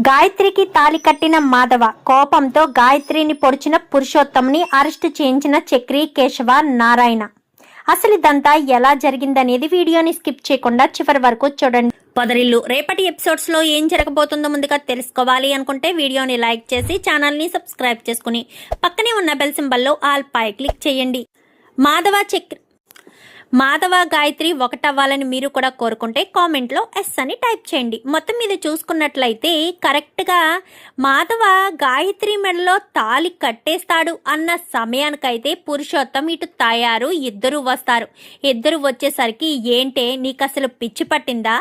గాయత్రికి తాళి కట్టిన మాధవ కోపంతో గాయత్రిని పొడిచిన పురుషోత్తంని అరెస్టు చేయించిన చక్రి కేశవ నారాయణ. అసలు ఇదంతా ఎలా జరిగిందనేది వీడియోని స్కిప్ చేయకుండా చివరి వరకు చూడండి. పొదరిల్లు రేపటి ఎపిసోడ్స్ లో ఏం జరగబోతుందో ముందుగా తెలుసుకోవాలి అనుకుంటే వీడియోని లైక్ చేసి ఛానల్ ని సబ్స్క్రైబ్ చేసుకుని పక్కనే ఉన్న బెల్ సింబల్లో ఆల్ పై క్లిక్ చేయండి. మాధవ గాయత్రి ఒకటవ్వాలని మీరు కూడా కోరుకుంటే కామెంట్లో ఎస్ అని టైప్ చేయండి. మొత్తం మీద చూసుకున్నట్లయితే కరెక్ట్గా మాధవ గాయత్రి మెడలో తాళి కట్టేస్తాడు అన్న సమయానికైతే పురుషోత్తం ఇటు తయారు ఇద్దరు వస్తారు. ఇద్దరు వచ్చేసరికి ఏంటే నీకు అసలు పిచ్చి పట్టిందా?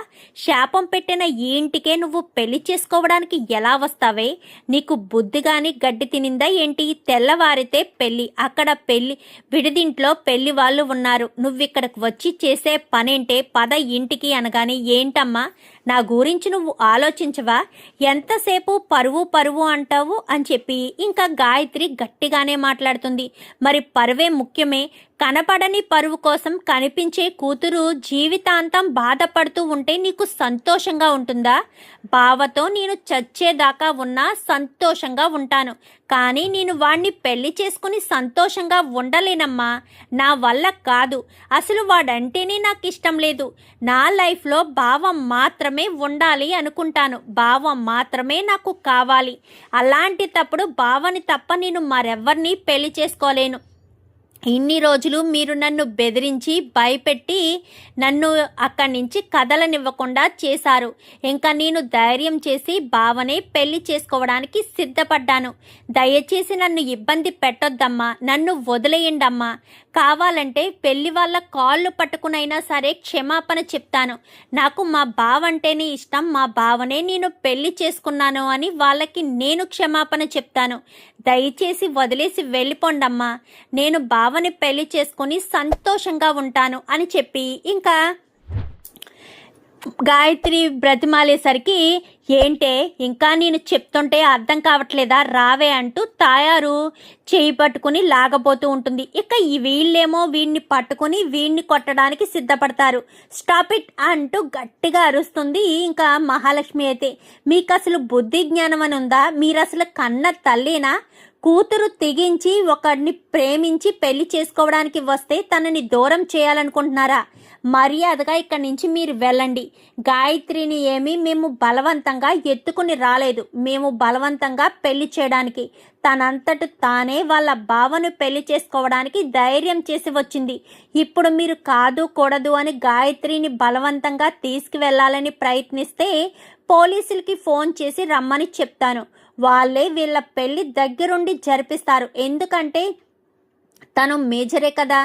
శాపం పెట్టిన ఈ ఇంటికే నువ్వు పెళ్లి చేసుకోవడానికి ఎలా వస్తావే? నీకు బుద్ధి గాని గడ్డి తినిందా ఏంటి? తెల్లవారితే పెళ్లి, అక్కడ పెళ్లి విడిదింట్లో పెళ్లి వాళ్ళు ఉన్నారు, నువ్వు ఇక్కడికి వచ్చి చేసే పనేంటే? పద ఇంటికి అనగానే ఏంటమ్మా నా గురించి నువ్వు ఆలోచించవా? ఎంతసేపు పరువు పరువు అంటావు అని చెప్పి ఇంకా గాయత్రి గట్టిగానే మాట్లాడుతుంది. మరి పరువే ముఖ్యమే, కనపడని పరువు కోసం కనిపించే కూతురు జీవితాంతం బాధపడుతూ ఉంటే నీకు సంతోషంగా ఉంటుందా? బావతో నేను చచ్చేదాకా ఉన్నా సంతోషంగా ఉంటాను, కానీ నేను వాణ్ణి పెళ్లి చేసుకుని సంతోషంగా ఉండలేనమ్మా. నా వల్ల కాదు. అసలు వాడంటేనే నాకు ఇష్టం లేదు. నా లైఫ్లో భావం మాత్రమే ఉండాలి అనుకుంటాను, భావం మాత్రమే నాకు కావాలి. అలాంటి తప్పుడు భావని తప్ప నేను మరెవ్వరిని పెళ్లి చేసుకోలేను. ఇన్ని రోజులు మీరు నన్ను బెదిరించి భయపెట్టి నన్ను అక్కడి నుంచి కదలనివ్వకుండా చేశారు. ఇంకా నేను ధైర్యం చేసి భావనే పెళ్లి చేసుకోవడానికి సిద్ధపడ్డాను. దయచేసి నన్ను ఇబ్బంది పెట్టొద్దమ్మా, నన్ను వదిలేయండమ్మా. కావాలంటే పెళ్లి వాళ్ళ కాళ్ళు పట్టుకునైనా సరే క్షమాపణ చెప్తాను. నాకు మా బావ అంటేనే ఇష్టం, మా బావనే నేను పెళ్లి చేసుకున్నాను అని వాళ్ళకి నేను క్షమాపణ చెప్తాను. దయచేసి వదిలేసి వెళ్ళిపోండమ్మా, నేను బావని పెళ్లి చేసుకుని సంతోషంగా ఉంటాను అని చెప్పి ఇంకా గాయత్రి బ్రతిమాలేసరికి ఏంటే ఇంకా నేను చెప్తుంటే అర్థం కావట్లేదా? రావే అంటూ తాయారు చేయి పట్టుకుని లాగబోతూ ఉంటుంది. ఇక వీళ్ళేమో వీడిని పట్టుకుని వీడిని కొట్టడానికి సిద్ధపడతారు. స్టాప్ ఇట్ అంటూ గట్టిగా అరుస్తుంది ఇంకా మహాలక్ష్మి. అయితే మీకు అసలు బుద్ధి జ్ఞానం అని ఉందా? మీరు అసలు కన్న తల్లినా? కూతురు తెగించి ఒకడిని ప్రేమించి పెళ్లి చేసుకోవడానికి వస్తే తనని దూరం చేయాలనుకుంటున్నారా? మర్యాదగా ఇక్కడి నుంచి మీరు వెళ్ళండి. గాయత్రిని ఏమీ మేము బలవంతంగా ఎత్తుకుని రాలేదు, మేము బలవంతంగా పెళ్లి చేయడానికి. తనంతట తానే వాళ్ళ బావను పెళ్లి చేసుకోవడానికి ధైర్యం చేసి వచ్చింది. ఇప్పుడు మీరు కాదు కూడదు అని గాయత్రిని బలవంతంగా తీసుకువెళ్ళాలని ప్రయత్నిస్తే పోలీసులకి ఫోన్ చేసి రమ్మని చెప్తాను. వాళ్ళే వీళ్ళ పెళ్లి దగ్గరుండి జరిపిస్తారు. ఎందుకంటే తను మేజరే కదా,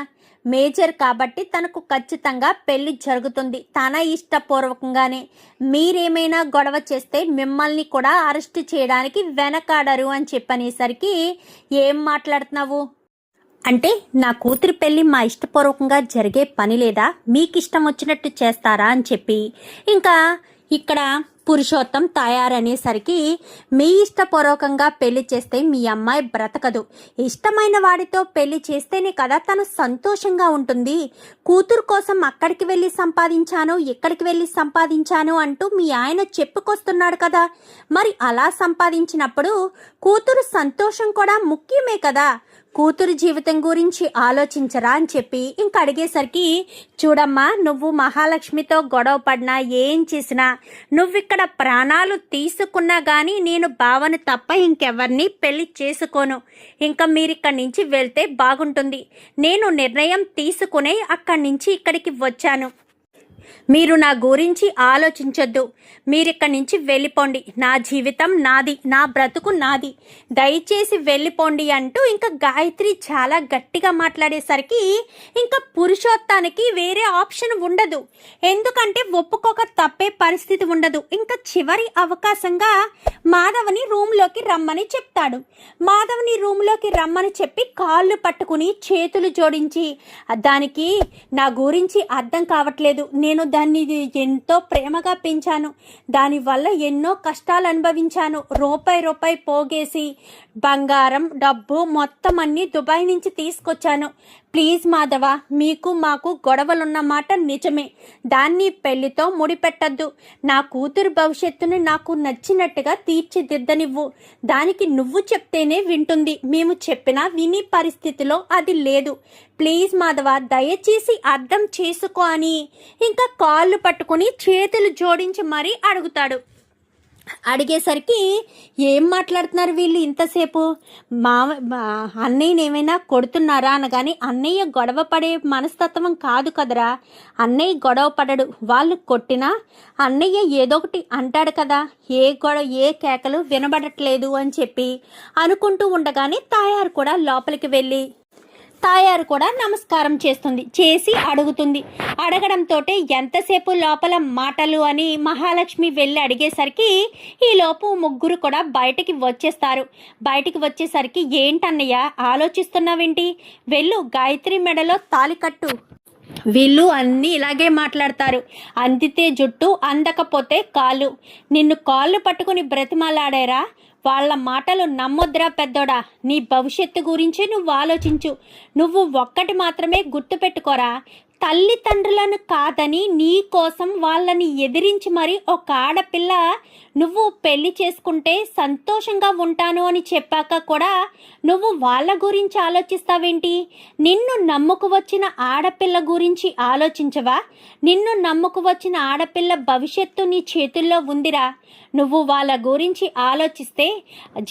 మేజర్ కాబట్టి తనకు ఖచ్చితంగా పెళ్లి జరుగుతుంది తన ఇష్టపూర్వకంగానే. మీరేమైనా గొడవ చేస్తే మిమ్మల్ని కూడా అరెస్ట్ చేయడానికి వెనకాడరు అని చెప్పనేసరికి ఏం మాట్లాడుతున్నావు అంటే నా కూతురి పెళ్లి మా ఇష్టపూర్వకంగా జరిగే పని లేదా? మీకు ఇష్టం వచ్చినట్టు చేస్తారా అని చెప్పి ఇంకా ఇక్కడ పురుషోత్తం తయారనేసరికి మీ ఇష్టపూర్వకంగా పెళ్లి చేస్తే మీ అమ్మాయి బ్రతకదు. ఇష్టమైన వాడితో పెళ్లి చేస్తేనే కదా తను సంతోషంగా ఉంటుంది. కూతురు కోసం అక్కడికి వెళ్ళి సంపాదించాను, ఇక్కడికి వెళ్ళి సంపాదించాను అంటూ మీ ఆయన చెప్పుకొస్తున్నాడు కదా. మరి అలా సంపాదించినప్పుడు కూతురు సంతోషం కూడా ముఖ్యమే కదా. కూతురు జీవితం గురించి ఆలోచించరా అని చెప్పి ఇంక అడిగేసరికి చూడమ్మా, నువ్వు మహాలక్ష్మితో గొడవ పడినా ఏం చేసినా, నువ్విక్కడ ప్రాణాలు తీసుకున్నా కానీ నేను భావన తప్ప ఇంకెవరిని పెళ్లి చేసుకోను. ఇంకా మీరిక్కడి నుంచి వెళ్తే బాగుంటుంది. నేను నిర్ణయం తీసుకునే అక్కడి నుంచి ఇక్కడికి వచ్చాను. మీరు నా గురించి ఆలోచించొద్దు, మీరిక్కడి నుంచి వెళ్ళిపోండి. నా జీవితం నాది, నా బ్రతుకు నాది, దయచేసి వెళ్ళిపోండి అంటూ ఇంకా గాయత్రి చాలా గట్టిగా మాట్లాడేసరికి ఇంకా పురుషోత్తానికి వేరే ఆప్షన్ ఉండదు. ఎందుకంటే ఒప్పుకోక తప్పే పరిస్థితి ఉండదు. ఇంకా చివరి అవకాశంగా మాధవని రూమ్లోకి రమ్మని చెప్తాడు. మాధవని రూమ్లోకి రమ్మని చెప్పి కాళ్ళు పట్టుకుని చేతులు జోడించి, దానికి నా గురించి అర్థం కావట్లేదు, నేను దాన్ని ఎంతో ప్రేమగా పెంచాను, దానివల్ల ఎన్నో కష్టాలు అనుభవించాను, రూపాయి పోగేసి బంగారం డబ్బు మొత్తం అన్ని దుబాయ్ నుంచి తీసుకొచ్చాను. ప్లీజ్ మాధవ, మీకు మాకు గొడవలున్నమాట నిజమే, దాన్ని పెళ్లితో ముడిపెట్టద్దు. నా కూతురు భవిష్యత్తుని నాకు నచ్చినట్టుగా తీర్చిదిద్దనివ్వు. దానికి నువ్వు చెప్తేనే వింటుంది, మేము చెప్పినా విని పరిస్థితిలో అది లేదు. ప్లీజ్ మాధవ, దయచేసి అర్థం చేసుకో అని ఇంకా కాళ్ళు పట్టుకుని చేతులు జోడించి మరీ అడుగుతాడు. అడిగేసరికి ఏం మాట్లాడుతున్నారు వీళ్ళు ఇంతసేపు, అన్నయ్యని ఏమైనా కొడుతున్నారా అనగాని, అన్నయ్య గొడవ పడే మనస్తత్వం కాదు కదరా, అన్నయ్య గొడవ పడడు. వాళ్ళు కొట్టినా అన్నయ్య ఏదో ఒకటి అంటాడు కదా, ఏ కేకలు వినబడట్లేదు అని చెప్పి అనుకుంటూ ఉండగానే తాయారు కూడా లోపలికి వెళ్ళి తాయారు కూడా నమస్కారం చేసి అడుగుతుంది. అడగడంతో ఎంతసేపు లోపల మాటలు అని మహాలక్ష్మి వెళ్ళి అడిగేసరికి ఈలోపు ముగ్గురు కూడా బయటికి వచ్చేసరికి ఏంటన్నయ్య ఆలోచిస్తున్నావేంటి, వెళ్ళు గాయత్రి మెడలో తాళి కట్టు. వీళ్ళు అన్నీ ఇలాగే మాట్లాడతారు. అందితే జుట్టు, అందకపోతే కాళ్ళు. నిన్ను కాళ్ళు పట్టుకుని బ్రతిమాలాడారా, వాళ్ళ మాటలు నమ్మొద్దురా పెద్దోడా. నీ భవిష్యత్తు గురించి నువ్వు ఆలోచించు. నువ్వు ఒక్కటి మాత్రమే గుర్తుపెట్టుకోరా, తల్లిదండ్రులను కాదని నీ కోసం వాళ్ళని ఎదిరించి మరి ఒక ఆడపిల్ల నువ్వు పెళ్లి చేసుకుంటే సంతోషంగా ఉంటాను అని చెప్పాక కూడా నువ్వు వాళ్ళ గురించి ఆలోచిస్తావేంటి? నిన్ను నమ్ముకు వచ్చిన ఆడపిల్ల గురించి ఆలోచించవా? నిన్ను నమ్ముకు వచ్చిన ఆడపిల్ల భవిష్యత్తు నీ చేతుల్లో ఉందిరా. నువ్వు వాళ్ళ గురించి ఆలోచిస్తే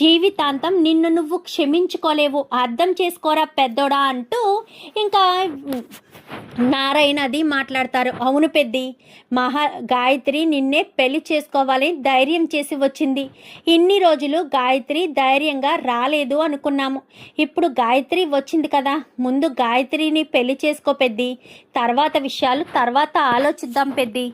జీవితాంతం నిన్ను నువ్వు క్షమించుకోలేవు, అర్థం చేసుకోరా పెద్దోడా అంటూ ఇంకా నారాయణది మాట్లాడతారు. అవును పెద్ది, గాయత్రి నిన్నే పెళ్లి చేసుకోవాలి ధైర్యం చేసి వచ్చింది. ఇన్ని రోజులు గాయత్రి ధైర్యంగా రాలేదు అనుకున్నాము. ఇప్పుడు గాయత్రి వచ్చింది కదా, ముందు గాయత్రిని పెళ్లి చేసుకో పెద్ది, తర్వాత విషయాలు తర్వాత ఆలోచిద్దాం పెద్ది.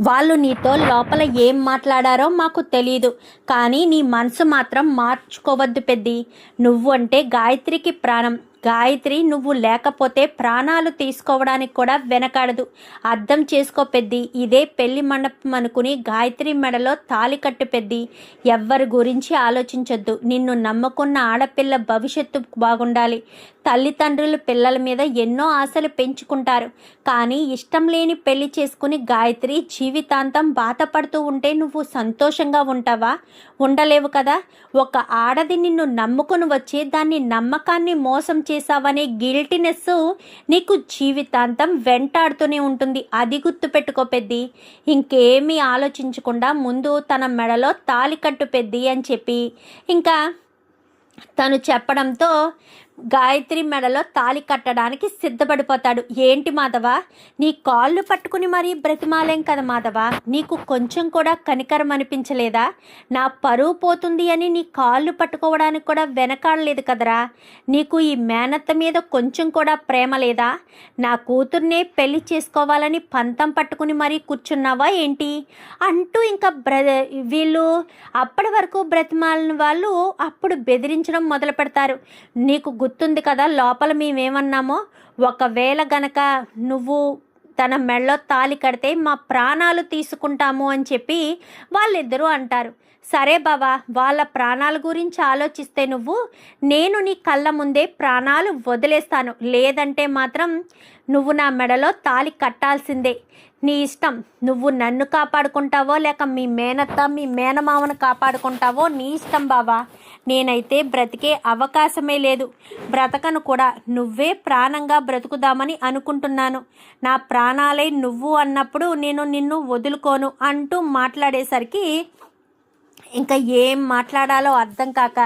వాళ్ళు నీతో లోపల ఏం మాట్లాడారో మాకు తెలియదు, కానీ నీ మనసు మాత్రం మార్చుకోవద్దు పెద్ది. నువ్వు అంటే గాయత్రికి ప్రాణం. గాయత్రి నువ్వు లేకపోతే ప్రాణాలు తీసుకోవడానికి కూడా వెనకాడదు. అర్థం చేసుకో పెద్ది. ఇదే పెళ్లి మండపం అనుకుని గాయత్రి మెడలో తాళి కట్టు పెద్ది. ఎవ్వరి గురించి ఆలోచించొద్దు. నిన్ను నమ్ముకున్న ఆడపిల్ల భవిష్యత్తు బాగుండాలి. తల్లిదండ్రులు పిల్లల మీద ఎన్నో ఆశలు పెంచుకుంటారు, కానీ ఇష్టం లేని పెళ్లి చేసుకుని గాయత్రి జీవితాంతం బాధపడుతూ ఉంటే నువ్వు సంతోషంగా ఉంటావా? ఉండలేవు కదా. ఒక ఆడది నిన్ను నమ్ముకుని వచ్చి దాన్ని నమ్మకాన్ని మోసం చేసావనే గిల్టీనెస్ నీకు జీవితాంతం వెంటాడుతూనే ఉంటుంది. అది గుర్తుపెట్టుకో పెద్ది. ఇంకేమీ ఆలోచించకుండా ముందు తన మెడలో తాళి కట్టు పెద్ది అని చెప్పి ఇంకా తను చెప్పడంతో గాయత్రి మెడలో తాళి కట్టడానికి సిద్ధపడిపోతాడు. ఏంటి మాధవ, నీ కాళ్ళు పట్టుకుని మరీ బ్రతిమాలేం కదా మాధవ, నీకు కొంచెం కూడా కనికరం అనిపించలేదా? నా పరువు పోతుంది అని నీ కాళ్ళు పట్టుకోవడానికి కూడా వెనకాడలేదు కదరా. నీకు ఈ మేనత్త మీద కొంచెం కూడా ప్రేమ లేదా? నా కూతుర్నే పెళ్లి చేసుకోవాలని పంతం పట్టుకుని మరీ కూర్చున్నావా ఏంటి అంటూ ఇంకా వీళ్ళు అప్పటి వరకు బ్రతిమాలిన వాళ్ళు అప్పుడు బెదిరించడం మొదలు పెడతారు. నీకు గుర్తుంది కదా లోపల మేమేమన్నామో, ఒకవేళ గనక నువ్వు తన మెడలో తాళి కడితే మా ప్రాణాలు తీసుకుంటాము అని చెప్పి వాళ్ళిద్దరూ అంటారు. సరే బావా, వాళ్ళ ప్రాణాల గురించి ఆలోచిస్తే నేను నీ కళ్ళ ముందే ప్రాణాలు వదిలేస్తాను, లేదంటే మాత్రం నువ్వు నా మెడలో తాళి కట్టాల్సిందే. నీ ఇష్టం. నువ్వు నన్ను కాపాడుకుంటావో లేక మీ మేనత్త మీ మేనమామను కాపాడుకుంటావో నీ ఇష్టం బావా. నేనైతే బ్రతికే అవకాశమే లేదు, బ్రతకను కూడా. నువ్వే ప్రాణంగా బ్రతుకుదామని అనుకుంటున్నాను. నా ప్రాణాలే నువ్వు అన్నప్పుడు నేను నిన్ను వదులుకోను అంటూ మాట్లాడేసరికి ఇంకా ఏం మాట్లాడాలో అర్థం కాక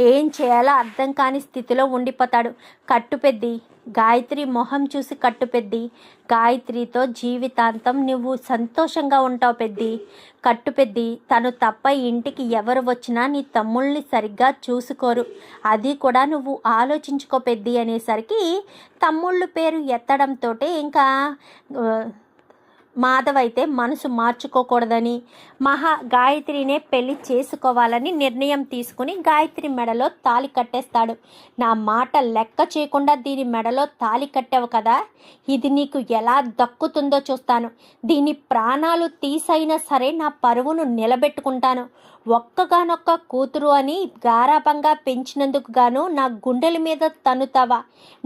ఏం చేయాలో అర్థం కాని స్థితిలో ఉండిపోతాడు. కట్టుపెద్ది, గాయత్రి మొహం చూసి కట్టుపెద్ది. గాయత్రితో జీవితాంతం నువ్వు సంతోషంగా ఉంటావు పెద్ది. కట్టుపెద్ది, తను తప్ప ఇంటికి ఎవరు వచ్చినా నీ తమ్ముళ్ళని సరిగ్గా చూసుకోరు, అది కూడా నువ్వు ఆలోచించుకో పెద్ది అనేసరికి తమ్ముళ్ళు పేరు ఎత్తడంతో ఇంకా మాధవ్ అయితే మనసు మార్చుకోకూడదని గాయత్రినే పెళ్లి చేసుకోవాలని నిర్ణయం తీసుకుని గాయత్రి మెడలో తాళి కట్టేస్తాడు. నా మాట లెక్క చేయకుండా దీని మెడలో తాళి కట్టావు కదా, ఇది నీకు ఎలా దక్కుతుందో చూస్తాను. దీని ప్రాణాలు తీసైనా సరే నా పరువును నిలబెట్టుకుంటాను. ఒక్కగానొక్క కూతురు అని గారాబంగా పెంచినందుకు గాను నా గుండెల మీద తన్నుతావా,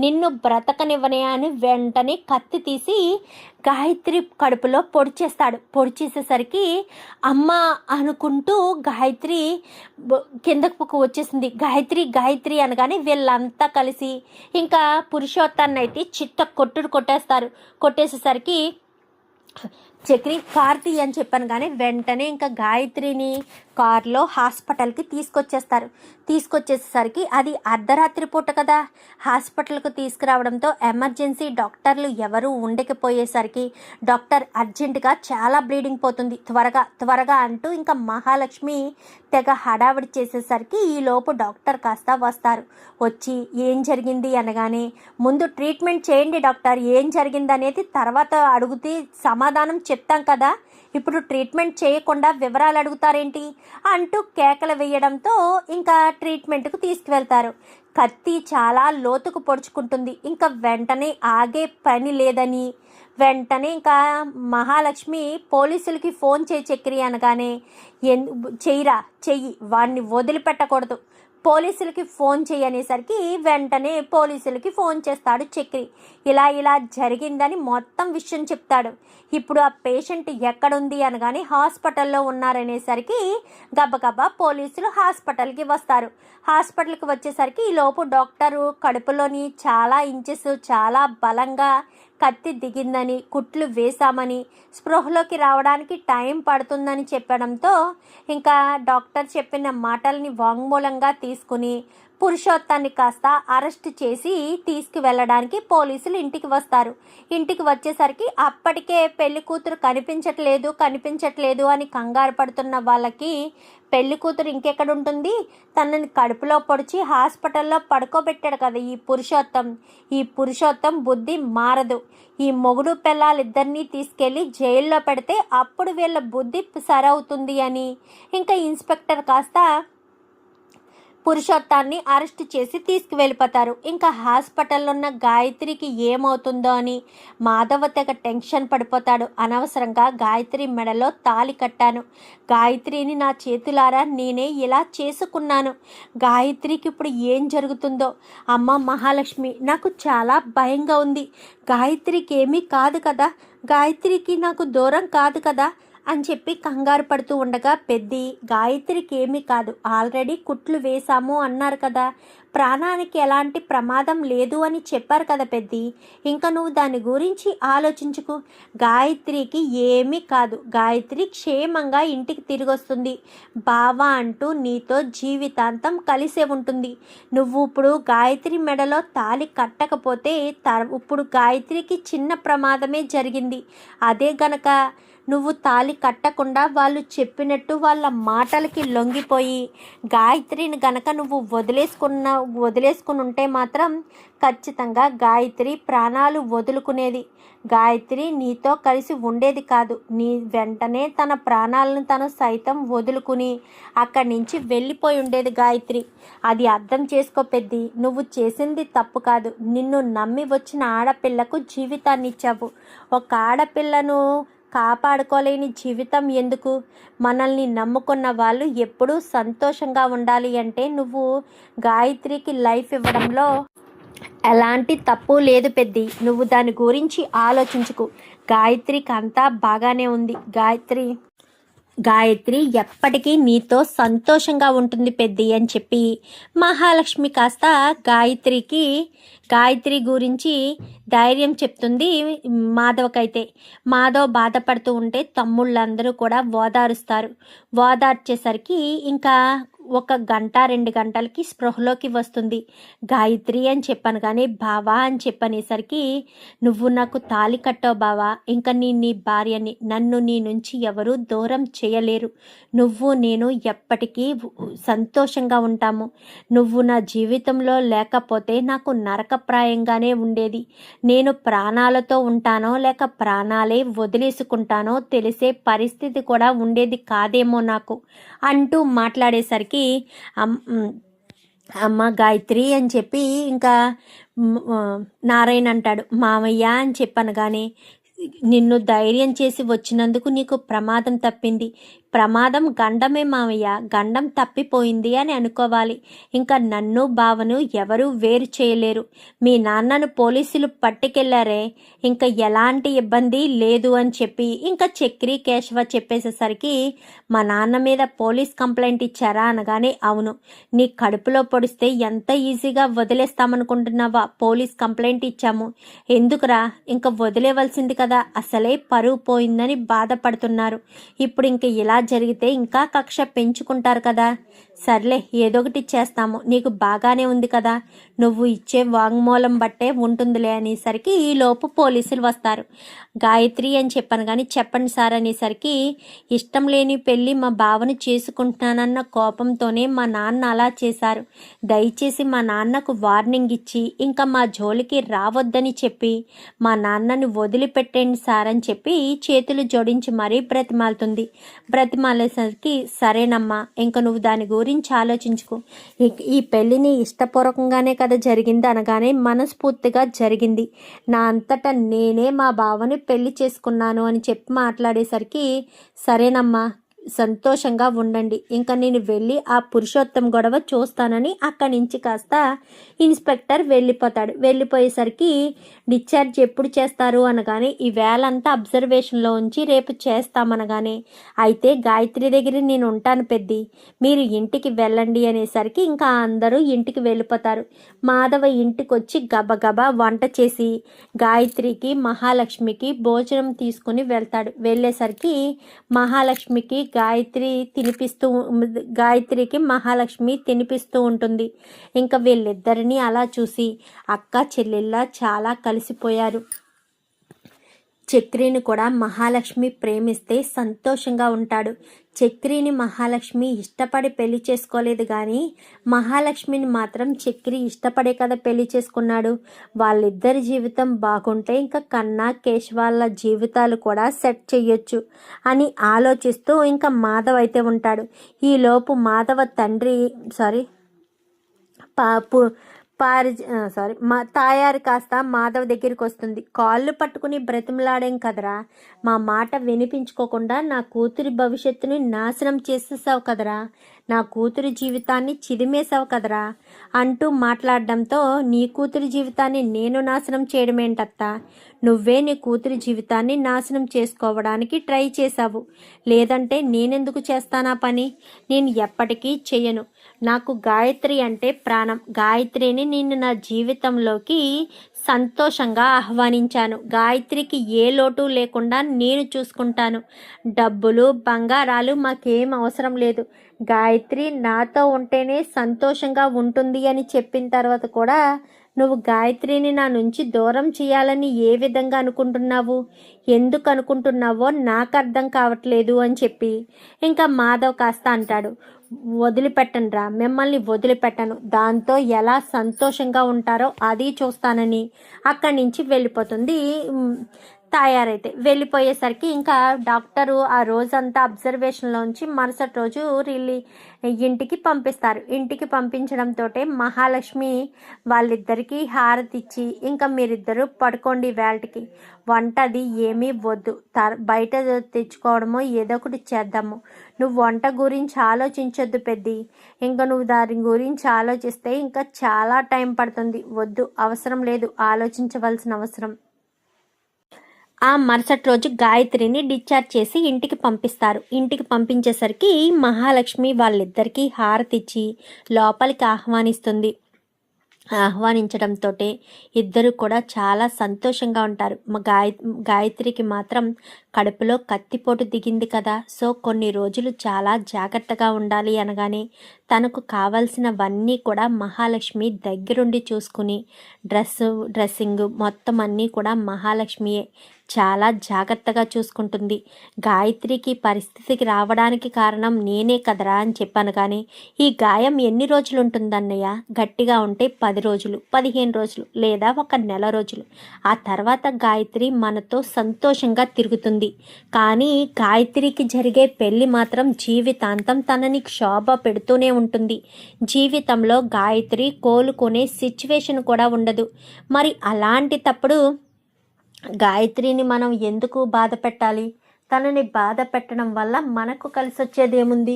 నిన్ను బ్రతకనివ్వనే అని వెంటనే కత్తి తీసి గాయత్రి కడుపులో పొడిచేస్తాడు. పొడిచేసేసరికి అమ్మ అనుకుంటూ గాయత్రి కిందకు వచ్చేసింది. గాయత్రి గాయత్రి అనగానే వీళ్ళంతా కలిసి ఇంకా పురుషోత్తాన్ని అయితే చిత్త కొట్టేస్తారు. కొట్టేసేసరికి చక్రి కార్తీ అని చెప్పాను కానీ వెంటనే ఇంకా గాయత్రిని కారులో హాస్పిటల్కి తీసుకొచ్చేసరికి అది అర్ధరాత్రి పూట కదా. హాస్పిటల్కి తీసుకురావడంతో ఎమర్జెన్సీ డాక్టర్లు ఎవరు ఉండకపోయేసరికి డాక్టర్ అర్జెంటుగా చాలా బ్లీడింగ్ పోతుంది, త్వరగా అంటూ ఇంకా మహాలక్ష్మి తెగ హడావిడి చేసేసరికి ఈలోపు డాక్టర్ కాస్త వస్తారు. వచ్చి ఏం జరిగింది అనగానే, ముందు ట్రీట్మెంట్ చేయండి డాక్టర్, ఏం జరిగింది అనేది తర్వాత అడిగితే సమాధానం చెప్తాం కదా, ఇప్పుడు ట్రీట్మెంట్ చేయకుండా వివరాలు అడుగుతారేంటి అంటూ కేకలు వేయడంతో ఇంకా ట్రీట్మెంట్కు తీసుకువెళ్తారు. కత్తి చాలా లోతుకు పొడుచుకుంటుంది. ఇంకా వెంటనే ఆగే పని లేదని వెంటనే ఇంకా మహాలక్ష్మి పోలీసులకి ఫోన్ చేయి చక్రి అనగానే, చెయ్యి, వాడిని వదిలిపెట్టకూడదు, పోలీసులకి ఫోన్ చేయనేసరికి వెంటనే పోలీసులకి ఫోన్ చేస్తాడు చక్రి. ఇలా జరిగిందని మొత్తం విషయం చెప్తాడు. ఇప్పుడు ఆ పేషెంట్ ఎక్కడుంది అనగానే హాస్పిటల్లో ఉన్నారనేసరికి గబగబా పోలీసులు హాస్పిటల్కి వస్తారు. హాస్పిటల్కి వచ్చేసరికి ఈలోపు డాక్టరు కడుపులోని చాలా ఇంచెస్ చాలా బలంగా కత్తి దిగిందని, కుట్లు వేశామని, స్పృహలోకి రావడానికి టైం పడుతుందని చెప్పడంతో ఇంకా డాక్టర్ చెప్పిన మాటల్ని వాంగ్మూలంగా తీసుకుని పురుషోత్తాన్ని కాస్త అరెస్ట్ చేసి తీసుకువెళ్ళడానికి పోలీసులు ఇంటికి వస్తారు. ఇంటికి వచ్చేసరికి అప్పటికే పెళ్లి కూతురు కనిపించట్లేదు అని కంగారు పడుతున్న వాళ్ళకి పెళ్లి కూతురు ఇంకెక్కడుంటుంది, తనని కడుపులో పొడిచి హాస్పిటల్లో పడుకోబెట్టాడు కదా ఈ పురుషోత్తం బుద్ధి మారదు. ఈ మొగుడు పిల్లలిద్దరినీ తీసుకెళ్లి జైల్లో పెడితే అప్పుడు వీళ్ళ బుద్ధి సరవుతుంది అని ఇంకా ఇన్స్పెక్టర్ కాస్త పురుషోత్తాన్ని అరెస్ట్ చేసి తీసుకువెళ్ళిపోతారు. ఇంకా హాస్పిటల్లో ఉన్న గాయత్రికి ఏమవుతుందో అని మాధవ తెగ టెన్షన్ పడిపోతాడు. అనవసరంగా గాయత్రి మెడలో తాళి కట్టాను, గాయత్రిని నా చేతులారా నేనే ఇలా చేసుకున్నాను, గాయత్రికి ఇప్పుడు ఏం జరుగుతుందో, అమ్మ మహాలక్ష్మి నాకు చాలా భయంగా ఉంది, గాయత్రికి ఏమీ కాదు కదా, గాయత్రికి నాకు దూరం కాదు కదా అని చెప్పి కంగారు పడుతూ ఉండగా, పెద్ది గాయత్రికి ఏమీ కాదు, ఆల్రెడీ కుట్లు వేశాము అన్నారు కదా, ప్రాణానికి ఎలాంటి ప్రమాదం లేదు అని చెప్పారు కదా పెద్ది, ఇంకా నువ్వు దాని గురించి ఆలోచించుకు, గాయత్రికి ఏమీ కాదు, గాయత్రి క్షేమంగా ఇంటికి తిరిగి వస్తుంది, బావా అంటూ నీతో జీవితాంతం కలిసే ఉంటుంది. నువ్వు ఇప్పుడు గాయత్రి మెడలో తాళి కట్టకపోతే ఇప్పుడు గాయత్రికి చిన్న ప్రమాదమే జరిగింది. అదే గనక నువ్వు తాళి కట్టకుండా వాళ్ళు చెప్పినట్టు వాళ్ళ మాటలకి లొంగిపోయి గాయత్రిని గనక నువ్వు వదిలేసుకుని ఉంటే మాత్రం ఖచ్చితంగా గాయత్రి ప్రాణాలు వదులుకునేది, గాయత్రి నీతో కలిసి ఉండేది కాదు, నీ వెంటనే తన ప్రాణాలను తను సైతం వదులుకుని అక్కడి నుంచి వెళ్ళిపోయి ఉండేది గాయత్రి. అది అర్థం చేసుకో పెద్ది, నువ్వు చేసింది తప్పు కాదు, నిన్ను నమ్మి వచ్చిన ఆడపిల్లకు జీవితాన్ని ఇచ్చావు, ఒక ఆడపిల్లను కాపాడుకోలేని జీవితం ఎందుకు, మనల్ని నమ్ముకున్న వాళ్ళు ఎప్పుడూ సంతోషంగా ఉండాలి అంటే నువ్వు గాయత్రికి లైఫ్ ఇవ్వడంలో ఎలాంటి తప్పు లేదు పెద్ది, నువ్వు దాని గురించి ఆలోచించుకు, గాయత్రికి అంతా బాగానే ఉంది, గాయత్రి ఎప్పటికీ నీతో సంతోషంగా ఉంటుంది పెద్ది అని చెప్పి మహాలక్ష్మి కాస్త గాయత్రి గురించి ధైర్యం చెప్తుంది మాధవకైతే. మాధవ్ బాధపడుతూ ఉంటే తమ్ముళ్ళందరూ కూడా ఓదార్చేసరికి ఇంకా 1 గంట 2 గంటలకి స్పృహలోకి వస్తుంది. గాయత్రి అని చెప్పాను కానీ బావా అని చెప్పనేసరికి, నువ్వు నాకు తాళి కట్టావు బావా, ఇంకా నీ భార్యని, నన్ను నీ నుంచి ఎవరూ దూరం చేయలేరు, నువ్వు నేను ఎప్పటికీ సంతోషంగా ఉంటాము, నువ్వు నా జీవితంలో లేకపోతే నాకు నరకప్రాయంగానే ఉండేది, నేను ప్రాణాలతో ఉంటానో లేక ప్రాణాలే వదిలేసుకుంటానో తెలిసే పరిస్థితి కూడా ఉండేది కాదేమో నాకు అంటూ మాట్లాడేసరికి అమ్మ గాయత్రి అని చెప్పి ఇంకా నారాయణ అంటాడు, మామయ్య అని చెప్పనగానే, నిన్ను ధైర్యం చేసి వచ్చినందుకు నీకు ప్రమాదం తప్పింది, ప్రమాదం గండమే మావయ్య, గండం తప్పిపోయింది అని అనుకోవాలి. ఇంకా నన్ను బావను ఎవరూ వేరు చేయలేరు. మీ నాన్నను పోలీసులు పట్టుకెళ్లారే, ఇంకా ఎలాంటి ఇబ్బంది లేదు అని చెప్పి ఇంకా చక్రి కేశవ చెప్పేసేసరికి మా నాన్న మీద పోలీస్ కంప్లైంట్ ఇచ్చారా అనగానే అవును. నీ కడుపులో పొడిస్తే ఎంత ఈజీగా వదిలేస్తామనుకుంటున్నావా? పోలీస్ కంప్లైంట్ ఇచ్చాము. ఎందుకురా, ఇంకా వదిలేవలసింది కదా, అసలే పరువు పోయిందని బాధపడుతున్నారు. ఇప్పుడు ఇంక ఇలా జరిగితే ఇంకా కక్ష పెంచుకుంటారు కదా. సర్లే, ఏదొకటి చేస్తాము, నీకు బాగానే ఉంది కదా, నువ్వు ఇచ్చే వాంగ్మూలం బట్టే ఉంటుందిలే అనేసరికి ఈలోపు పోలీసులు వస్తారు. గాయత్రి అని చెప్పాను కానీ చెప్పండి సార్ అనేసరికి ఇష్టం లేని పెళ్ళి మా బావను చేసుకుంటున్నానన్న కోపంతోనే మా నాన్న అలా చేశారు. దయచేసి మా నాన్నకు వార్నింగ్ ఇచ్చి ఇంకా మా జోలికి రావద్దని చెప్పి మా నాన్నని వదిలిపెట్టండి సార్ అని చెప్పి చేతులు జోడించి మరీ బ్రతిమాలుతుంది. బ్రతిమాలేసరికి సరేనమ్మా, ఇంక నువ్వు దాని గురించి ఆలోచించుకో, ఈ పెళ్లిని ఇష్టపూర్వకంగానే కదా జరిగింది అనగానే మనస్ఫూర్తిగా జరిగింది. నా అంతటా నేనే మా బావని పెళ్లి చేసుకున్నాను అని చెప్పి మాట్లాడేసరికి సరేనమ్మా, సంతోషంగా ఉండండి, ఇంకా నేను వెళ్ళి ఆ పురుషోత్తం గొడవ చూస్తానని అక్కడి నుంచి కాస్త ఇన్స్పెక్టర్ వెళ్ళిపోతాడు. వెళ్ళిపోయేసరికి డిశ్చార్జ్ ఎప్పుడు చేస్తారు అనగానే ఈ వేళంతా అబ్జర్వేషన్లో ఉంచి రేపు చేస్తామనగానే అయితే గాయత్రి దగ్గర నేను ఉంటాను పెద్ది, మీరు ఇంటికి వెళ్ళండి అనేసరికి ఇంకా అందరూ ఇంటికి వెళ్ళిపోతారు. మాధవ ఇంటికి వచ్చి గబగబా వంట చేసి గాయత్రికి మహాలక్ష్మికి భోజనం తీసుకుని వెళ్తాడు. వెళ్ళేసరికి మహాలక్ష్మికి గాయత్రికి మహాలక్ష్మి తినిపిస్తూ ఉంటుంది. ఇంకా వీళ్ళిద్దరిని అలా చూసి అక్క చెల్లెళ్ళ చాలా కలిసిపోయారు. చక్రిని కూడా మహాలక్ష్మి ప్రేమిస్తే సంతోషంగా ఉంటాడు. చక్రిని మహాలక్ష్మి ఇష్టపడి పెళ్లి చేసుకోలేదు కానీ మహాలక్ష్మిని మాత్రం చక్రి ఇష్టపడే కదా పెళ్లి చేసుకున్నాడు. వాళ్ళిద్దరి జీవితం బాగుంటే ఇంకా కన్నా కేశవాళ్ళ జీవితాలు కూడా సెట్ చెయ్యొచ్చు అని ఆలోచిస్తూ ఇంకా మాధవ్ అయితే ఉంటాడు. ఈలోపు మాధవ తండ్రి తాయారు కాస్త మాధవ్ దగ్గరికి వస్తుంది. కాళ్ళు పట్టుకుని బ్రతిమలాడాం కదరా, మా మాట వినిపించుకోకుండా నా కూతురి భవిష్యత్తుని నాశనం చేసేసావు కదరా, నా కూతురి జీవితాన్ని చిదిమేశావు కదరా అంటూ మాట్లాడడంతో నీ కూతురి జీవితాన్ని నేను నాశనం చేయడం ఏంటత్తా, నువ్వే నీ కూతురి జీవితాన్ని నాశనం చేసుకోవడానికి ట్రై చేశావు, లేదంటే నేనెందుకు చేస్తానా పని, నేను ఎప్పటికీ చెయ్యను. నాకు గాయత్రి అంటే ప్రాణం. గాయత్రిని నేను నా జీవితంలోకి సంతోషంగా ఆహ్వానించాను. గాయత్రికి ఏ లోటు లేకుండా నేను చూసుకుంటాను. డబ్బులు బంగారాలు మాకేం అవసరం లేదు. గాయత్రి నాతో ఉంటేనే సంతోషంగా ఉంటుంది అని చెప్పిన తర్వాత కూడా నువ్వు గాయత్రిని నా నుంచి దూరం చేయాలని ఏ విధంగా అనుకుంటున్నావు, ఎందుకు అనుకుంటున్నావో నాకు అర్థం కావట్లేదు అని చెప్పి ఇంకా మాధవ్ కాస్త అంటాడు, వదిలిపెట్టను రా, మిమ్మల్ని వదిలిపెట్టను, దాంతో ఎలా సంతోషంగా ఉంటారో అది చూస్తానని అక్కడి నుంచి వెళ్ళిపోతుంది. తయారైతే వెళ్ళిపోయేసరికి ఇంకా డాక్టరు ఆ రోజంతా అబ్జర్వేషన్లోంచి మరుసటి రోజు ఇంటికి పంపిస్తారు. ఇంటికి పంపించడంతో మహాలక్ష్మి వాళ్ళిద్దరికీ హారతి ఇచ్చి ఇంకా మీరిద్దరూ పడుకోండి, వేళకి వంటది ఏమీ వద్దు, బయట తెచ్చుకోవడమో ఏదో ఒకటి చేద్దాము, నువ్వు వంట గురించి ఆలోచించొద్దు పెద్ది, ఇంకా నువ్వు దాని గురించి ఆలోచిస్తే ఇంకా చాలా టైం పడుతుంది, వద్దు, అవసరం లేదు, ఆలోచించవలసిన అవసరం. ఆ మరుసటి రోజు గాయత్రిని డిశ్చార్జ్ చేసి ఇంటికి పంపిస్తారు. ఇంటికి పంపించేసరికి మహాలక్ష్మి వాళ్ళిద్దరికీ హారతిచ్చి లోపలికి ఆహ్వానిస్తుంది. ఆహ్వానించడంతో ఇద్దరు కూడా చాలా సంతోషంగా ఉంటారు. గాయత్రికి మాత్రం కడుపులో కత్తిపోటు దిగింది కదా, సో కొన్ని రోజులు చాలా జాగ్రత్తగా ఉండాలి అనగానే తనకు కావాల్సినవన్నీ కూడా మహాలక్ష్మి దగ్గరుండి చూసుకుని డ్రెస్సింగ్ మొత్తం అన్నీ కూడా మహాలక్ష్మియే చాలా జాగ్రత్తగా చూసుకుంటుంది. గాయత్రికి పరిస్థితికి రావడానికి కారణం నేనే కదరా అని చెప్పాను కానీ ఈ గాయం ఎన్ని రోజులు ఉంటుందన్నయ్య, గట్టిగా ఉంటే 10 రోజులు 15 రోజులు లేదా 1 నెల రోజులు, ఆ తర్వాత గాయత్రి మనతో సంతోషంగా తిరుగుతుంది. కానీ గాయత్రికి జరిగే పెళ్లి మాత్రం జీవితాంతం తనని క్షోభ పెడుతూనే ఉంటుంది. జీవితంలో గాయత్రి కోలుకునే సిచ్యువేషన్ కూడా ఉండదు. మరి అలాంటి తప్పుడు గాయత్రిని మనం ఎందుకు బాధ పెట్టాలి? తనని బాధ పెట్టడం వల్ల మనకు కలిసి వచ్చేది ఏముంది?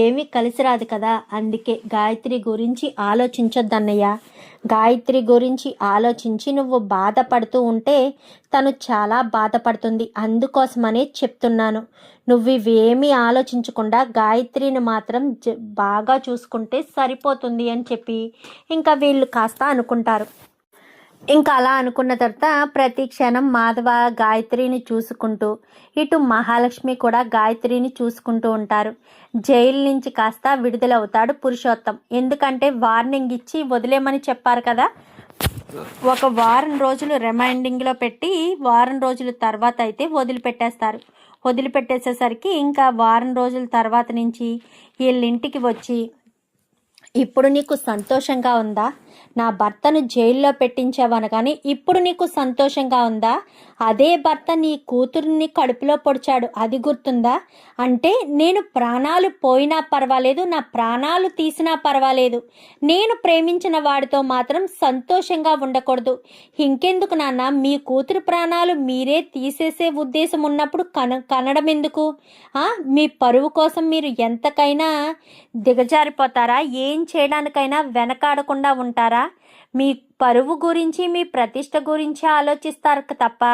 ఏమీ కలిసి రాదు కదా. అందుకే గాయత్రి గురించి ఆలోచించొద్దన్నయ్య. గాయత్రి గురించి ఆలోచించి నువ్వు బాధపడుతూ ఉంటే తను చాలా బాధపడుతుంది. అందుకోసమనే చెప్తున్నాను, నువ్వు ఇవేమీ ఆలోచించకుండా గాయత్రిని మాత్రం బాగా చూసుకుంటే సరిపోతుంది అని చెప్పి ఇంకా వీళ్ళు కాస్త అనుకుంటారు. ఇంకా అలా అనుకున్న తర్వాత ప్రతి క్షణం మాధవ గాయత్రిని చూసుకుంటూ, ఇటు మహాలక్ష్మి కూడా గాయత్రిని చూసుకుంటూ ఉంటారు. జైలు నుంచి కాస్త విడుదలవుతాడు పురుషోత్తం. ఎందుకంటే వార్నింగ్ ఇచ్చి వదిలేమని చెప్పారు కదా. ఒక వారం రోజులు రిమైండింగ్లో పెట్టి వారం రోజుల తర్వాత అయితే వదిలిపెట్టేస్తారు. వదిలిపెట్టేసేసరికి ఇంకా వారం రోజుల తర్వాత నుంచి వీళ్ళింటికి వచ్చి, ఇప్పుడు నీకు సంతోషంగా ఉందా? నా భర్తను జైల్లో పెట్టించావనగానే ఇప్పుడు నీకు సంతోషంగా ఉందా? అదే భర్త నీ కూతుర్ని కడుపులో పొడిచాడు, అది గుర్తుందా? అంటే నేను ప్రాణాలు పోయినా పర్వాలేదు, నా ప్రాణాలు తీసినా పర్వాలేదు, నేను ప్రేమించిన వాడితో మాత్రం సంతోషంగా ఉండకూడదు. ఇంకెందుకు నాన్న, మీ కూతురు ప్రాణాలు మీరే తీసేసే ఉద్దేశం ఉన్నప్పుడు కనడం ఎందుకు? మీ పరువు కోసం మీరు ఎంతకైనా దిగజారిపోతారా? ఏం చేయడానికైనా వెనకాడకుండా ఉంటారా? మీ పరువు గురించి, మీ ప్రతిష్ట గురించి ఆలోచిస్తారు తప్ప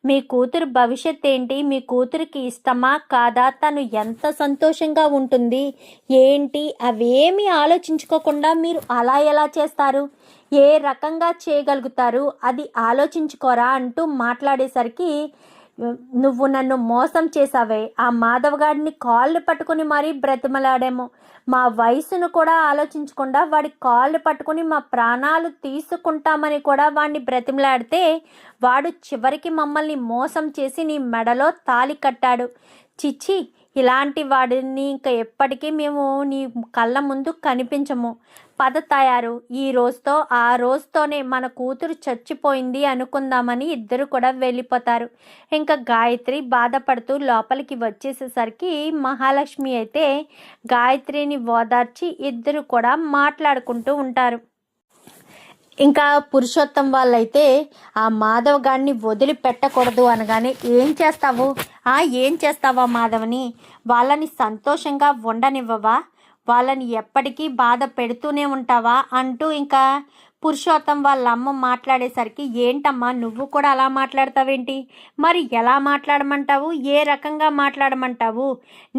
మీ కూతురు భవిష్యత్ ఏంటి, మీ కూతురికి ఇష్టమా కాదా, తను ఎంత సంతోషంగా ఉంటుంది ఏంటి, అవేమీ ఆలోచించుకోకుండా మీరు అలా ఎలా చేస్తారు? ఏ రకంగా చేయగలుగుతారు? అది ఆలోచించుకోరా అంటూ మాట్లాడేసరికి, నువ్వు నన్ను మోసం చేసావే, ఆ మాధవ్ గారిని కాళ్ళు పట్టుకుని మరీ బ్రతిమలాడేమో, మా వయసును కూడా ఆలోచించకుండా వాడి కాళ్ళు పట్టుకుని మా ప్రాణాలు తీసుకుంటామని కూడా వాడిని బ్రతిమలాడితే వాడు చివరికి మమ్మల్ని మోసం చేసి నీ మెడలో తాళి కట్టాడు. చిచ్చి, ఇలాంటి వాడిని ఇంకా ఎప్పటికీ మేము నీ కళ్ళ ముందు కనిపించము. పద తయారు, ఈ రోజుతో ఆ రోజుతోనే మన కూతురు చచ్చిపోయింది అనుకుందామని ఇద్దరు కూడా వెళ్ళిపోతారు. ఇంకా గాయత్రి బాధపడుతూ లోపలికి వచ్చేసేసరికి మహాలక్ష్మి అయితే గాయత్రిని ఓదార్చి ఇద్దరు కూడా మాట్లాడుకుంటూ ఉంటారు. ఇంకా పురుషోత్తం వాళ్ళైతే ఆ మాధవ్ గారిని వదిలిపెట్టకూడదు అనగానే, ఏం చేస్తావా మాధవ్ని? వాళ్ళని సంతోషంగా ఉండనివ్వవా? వాళ్ళని ఎప్పటికీ బాధ పెడుతూనే ఉంటావా అంటూ ఇంకా పురుషోత్తం వాళ్ళ అమ్మ మాట్లాడేసరికి, ఏంటమ్మా నువ్వు కూడా అలా మాట్లాడతావేంటి? మరి ఎలా మాట్లాడమంటావు? ఏ రకంగా మాట్లాడమంటావు?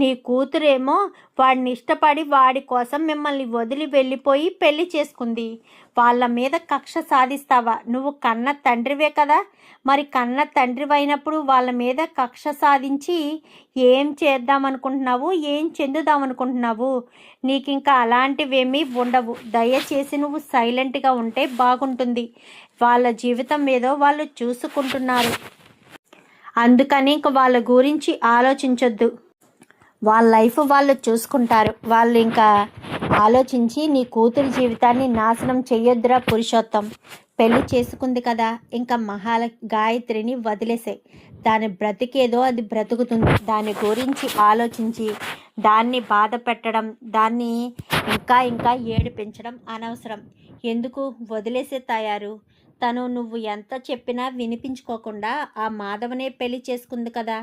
నీ కూతురేమో వాడిని ఇష్టపడి వాడి కోసం మిమ్మల్ని వదిలి వెళ్ళిపోయి పెళ్లి చేసుకుంది. వాళ్ళ మీద కక్ష సాధిస్తావా? నువ్వు కన్న తండ్రివే కదా. మరి కన్న తండ్రివైనప్పుడు వాళ్ళ మీద కక్ష సాధించి ఏం చేద్దామనుకుంటున్నావు? ఏం చెందుదామనుకుంటున్నావు? నీకు ఇంకా అలాంటివేమీ ఉండవు. దయచేసి నువ్వు సైలెంట్గా ఉంటే బాగుంటుంది. వాళ్ళ జీవితం ఏదో వాళ్ళు చూసుకుంటున్నారు, అందుకని ఇంక వాళ్ళ గురించి ఆలోచించొద్దు. వాళ్ళ లైఫ్ వాళ్ళు చూసుకుంటారు. వాళ్ళు ఇంకా ఆలోచించి నీ కూతురి జీవితాన్ని నాశనం చెయ్యొద్దురా పురుషోత్తం. పెళ్లి చేసుకుంది కదా, ఇంకా గాయత్రిని వదిలేసే. దాని బ్రతికేదో అది బ్రతుకుతుంది. దాని గురించి ఆలోచించి దాన్ని బాధ పెట్టడం, దాన్ని ఇంకా ఏడిపించడం అనవసరం. ఎందుకు వదిలేసే తయారు? తను నువ్వు ఎంత చెప్పినా వినిపించుకోకుండా ఆ మాధవనే పెళ్లి చేసుకుంది కదా.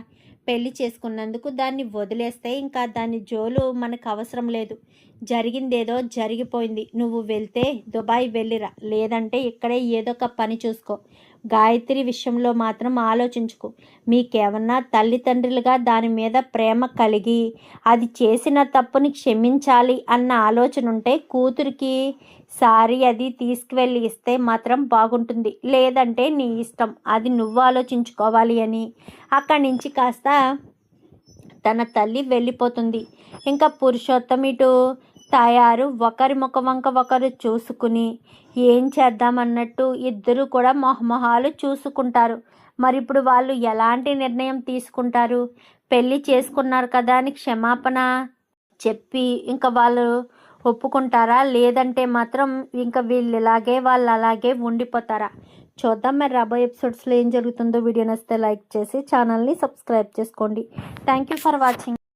పెళ్లి చేసుకున్నందుకు దాన్ని వదిలేస్తే ఇంకా దాని జోలు మనకు అవసరం లేదు. జరిగిందేదో జరిగిపోయింది. నువ్వు వెళ్తే దుబాయ్ వెళ్ళిరా, లేదంటే ఇక్కడే ఏదో ఒక పని చూసుకో. గాయత్రి విషయంలో మాత్రం ఆలోచించుకో. మీకేమన్నా తల్లిదండ్రులుగా దాని మీద ప్రేమ కలిగి అది చేసిన తప్పుని క్షమించాలి అన్న ఆలోచన ఉంటే కూతురికి సారీ అది తీసుకువెళ్ళి ఇస్తే మాత్రం బాగుంటుంది. లేదంటే నీ ఇష్టం, అది నువ్వు ఆలోచించుకోవాలి అని అక్కడి నుంచి కాస్త తన తల్లి వెళ్ళిపోతుంది. ఇంకా పురుషోత్తం ఇటు తయారు ఒకరి ముఖ వంక ఒకరు చూసుకుని ఏం చేద్దామన్నట్టు ఇద్దరు కూడా మొహమొహాలు చూసుకుంటారు. మరి ఇప్పుడు వాళ్ళు ఎలాంటి నిర్ణయం తీసుకుంటారు? పెళ్ళి చేసుకున్నారు కదా అని క్షమాపణ చెప్పి ఇంకా వాళ్ళు ఒప్పుకుంటారా? లేదంటే మాత్రం ఇంకా వాళ్ళు అలాగే ఉండిపోతారా? చూద్దాం మరి రాబోయే ఎపిసోడ్స్లో ఏం జరుగుతుందో. వీడియో నచ్చితే లైక్ చేసి ఛానల్ని సబ్స్క్రైబ్ చేసుకోండి. Thank you for watching.